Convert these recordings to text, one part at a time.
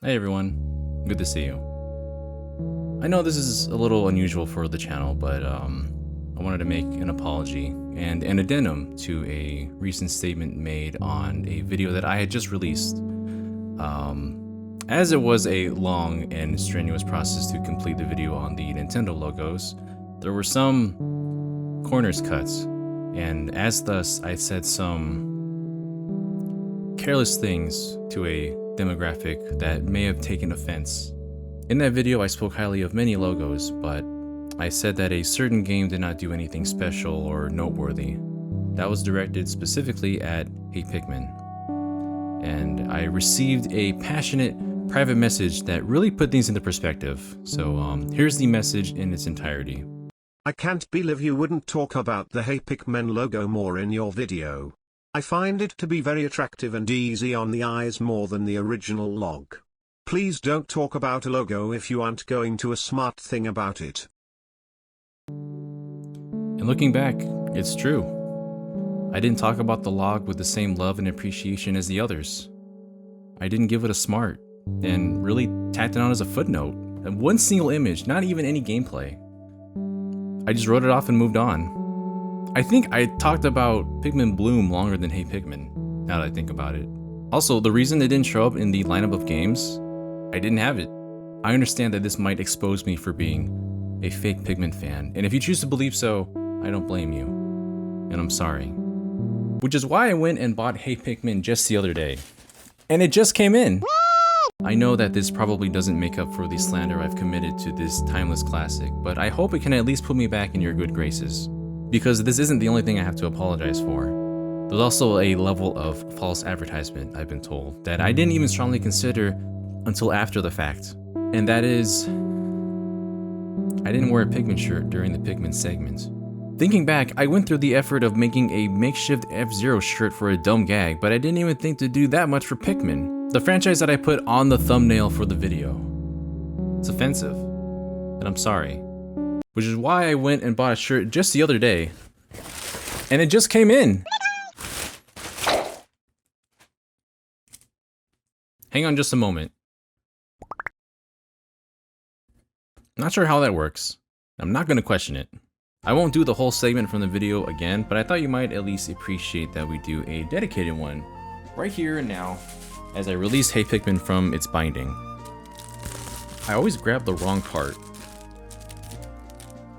Hey everyone, good to see you. I know this is a little unusual for the channel, but I wanted to make an apology and an addendum to a recent statement made on a video that I had just released. As it was a long and strenuous process to complete the video on the Nintendo logos, there were some corners cut, and as thus I said some careless things to a demographic that may have taken offense. In that video, I spoke highly of many logos, but I said that a certain game did not do anything special or noteworthy. That was directed specifically at Hey Pikmin. And I received a passionate private message that really put things into perspective. So here's the message in its entirety. I can't believe you wouldn't talk about the Hey Pikmin logo more in your video. I find it to be very attractive and easy on the eyes more than the original log. Please don't talk about a logo if you aren't going to a smart thing about it. And looking back, it's true. I didn't talk about the log with the same love and appreciation as the others. I didn't give it a smart, and really tacked it on as a footnote. And one single image, not even any gameplay. I just wrote it off and moved on. I think I talked about Pikmin Bloom longer than Hey Pikmin, now that I think about it. Also, the reason it didn't show up in the lineup of games, I didn't have it. I understand that this might expose me for being a fake Pikmin fan, and if you choose to believe so, I don't blame you. And I'm sorry. Which is why I went and bought Hey Pikmin just the other day. And it just came in! I know that this probably doesn't make up for the slander I've committed to this timeless classic, but I hope it can at least put me back in your good graces. Because this isn't the only thing I have to apologize for. There's also a level of false advertisement, I've been told, that I didn't even strongly consider until after the fact. And that is, I didn't wear a Pikmin shirt during the Pikmin segment. Thinking back, I went through the effort of making a makeshift F-Zero shirt for a dumb gag, but I didn't even think to do that much for Pikmin, the franchise that I put on the thumbnail for the video. It's offensive, and I'm sorry. Which is why I went and bought a shirt just the other day. And it just came in! Hang on just a moment. Not sure how that works. I'm not gonna question it. I won't do the whole segment from the video again, but I thought you might at least appreciate that we do a dedicated one right here and now as I release Hey Pikmin from its binding. I always grab the wrong part.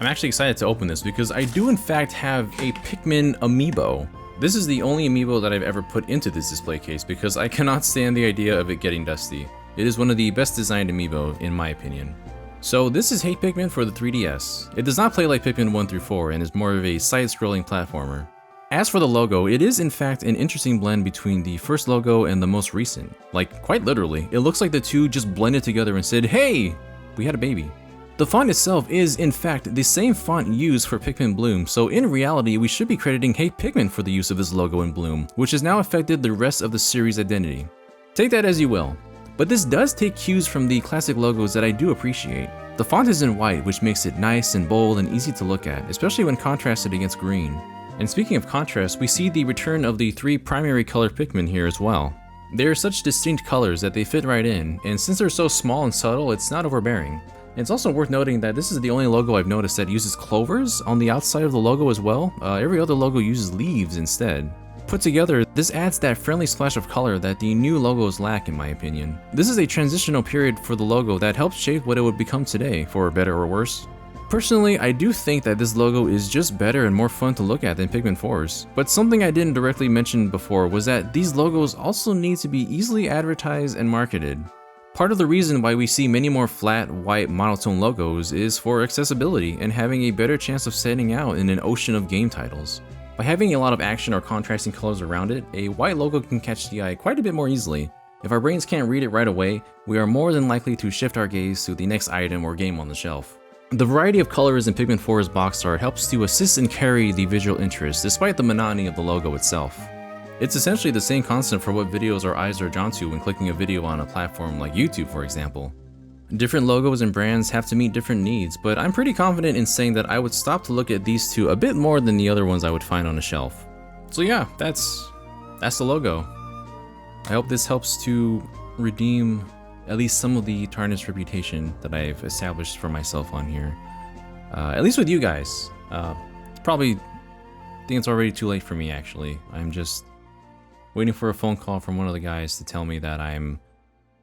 I'm actually excited to open this because I do in fact have a Pikmin amiibo. This is the only amiibo that I've ever put into this display case because I cannot stand the idea of it getting dusty. It is one of the best designed amiibo in my opinion. So this is Hey Pikmin for the 3DS. It does not play like Pikmin 1 through 4 and is more of a side-scrolling platformer. As for the logo, it is in fact an interesting blend between the first logo and the most recent. Like, quite literally, it looks like the two just blended together and said, "Hey, we had a baby." The font itself is, in fact, the same font used for Pikmin Bloom, so in reality, we should be crediting Hey Pikmin for the use of this logo in Bloom, which has now affected the rest of the series' identity. Take that as you will. But this does take cues from the classic logos that I do appreciate. The font is in white, which makes it nice and bold and easy to look at, especially when contrasted against green. And speaking of contrast, we see the return of the three primary color Pikmin here as well. They are such distinct colors that they fit right in, and since they're so small and subtle, it's not overbearing. It's also worth noting that this is the only logo I've noticed that uses clovers on the outside of the logo as well. Every other logo uses leaves instead. Put together, this adds that friendly splash of color that the new logos lack in my opinion. This is a transitional period for the logo that helps shape what it would become today, for better or worse. Personally, I do think that this logo is just better and more fun to look at than Pikmin 4's. But something I didn't directly mention before was that these logos also need to be easily advertised and marketed. Part of the reason why we see many more flat, white, monotone logos is for accessibility and having a better chance of standing out in an ocean of game titles. By having a lot of action or contrasting colors around it, a white logo can catch the eye quite a bit more easily. If our brains can't read it right away, we are more than likely to shift our gaze to the next item or game on the shelf. The variety of colors in Pikmin 4's box art helps to assist and carry the visual interest despite the monotony of the logo itself. It's essentially the same concept for what videos our eyes are drawn to when clicking a video on a platform like YouTube, for example. Different logos and brands have to meet different needs, but I'm pretty confident in saying that I would stop to look at these two a bit more than the other ones I would find on a shelf. So yeah, that's the logo. I hope this helps to redeem at least some of the tarnished reputation that I've established for myself on here. At least with you guys. Probably think it's already too late for me, actually. I'm just waiting for a phone call from one of the guys to tell me that I'm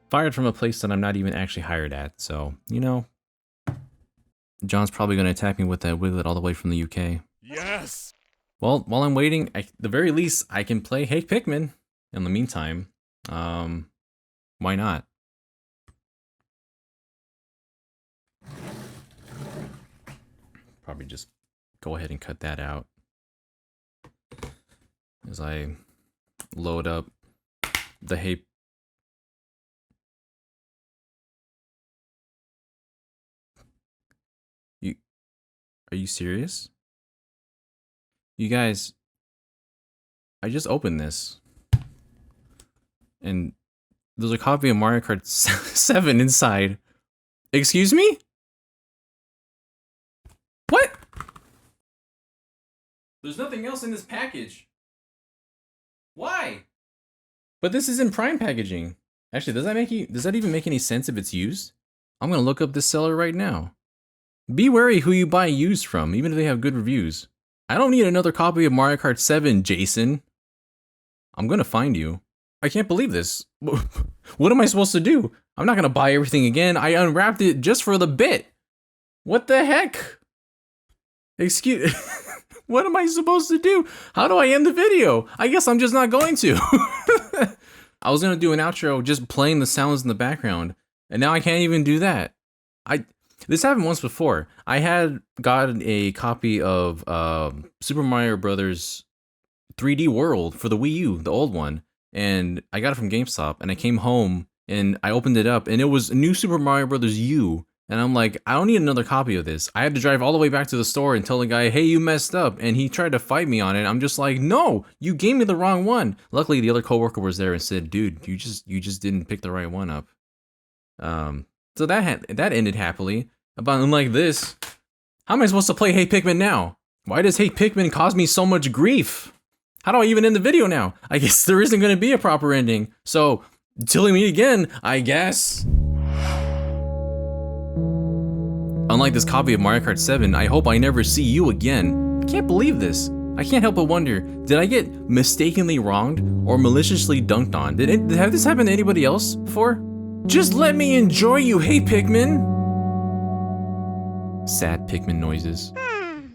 fired from a place that I'm not even actually hired at. So, you know, John's probably going to attack me with that Wiglet all the way from the UK. Yes! Well, while I'm waiting, at the very least, I can play Hey Pikmin. In the meantime, why not? Probably just go ahead and cut that out as I load up the Hey. Are you serious? You guys, I just opened this, and there's a copy of Mario Kart 7 inside. Excuse me? What? There's nothing else in this package. Why? But this is in Prime packaging. Actually, does that even make any sense if it's used? I'm gonna look up this seller right now. Be wary who you buy used from, even if they have good reviews. I don't need another copy of Mario Kart 7, Jason. I'm gonna find you. I can't believe this. What am I supposed to do? I'm not gonna buy everything again. I unwrapped it just for the bit. What the heck? Excuse... What am I supposed to do? How do I end the video? I guess I'm just not going to. I was gonna do an outro just playing the sounds in the background, and now I can't even do that. This happened once before. I had gotten a copy of Super Mario Brothers 3D World for the Wii U, the old one, and I got it from GameStop, and I came home, and I opened it up, and it was New Super Mario Brothers U, and I'm like, I don't need another copy of this. I had to drive all the way back to the store and tell the guy, hey, you messed up, and he tried to fight me on it. I'm just like, no, you gave me the wrong one. Luckily, the other coworker was there and said, dude, you just didn't pick the right one up. So that ended happily. But unlike this, how am I supposed to play Hey Pikmin now? Why does Hey Pikmin cause me so much grief? How do I even end the video now? I guess there isn't going to be a proper ending. So, till we meet again, I guess. Unlike this copy of Mario Kart 7, I hope I never see you again. I can't believe this. I can't help but wonder, did I get mistakenly wronged or maliciously dunked on? Have this happened to anybody else before? Just let me enjoy you, Hey Pikmin! Sad Pikmin noises.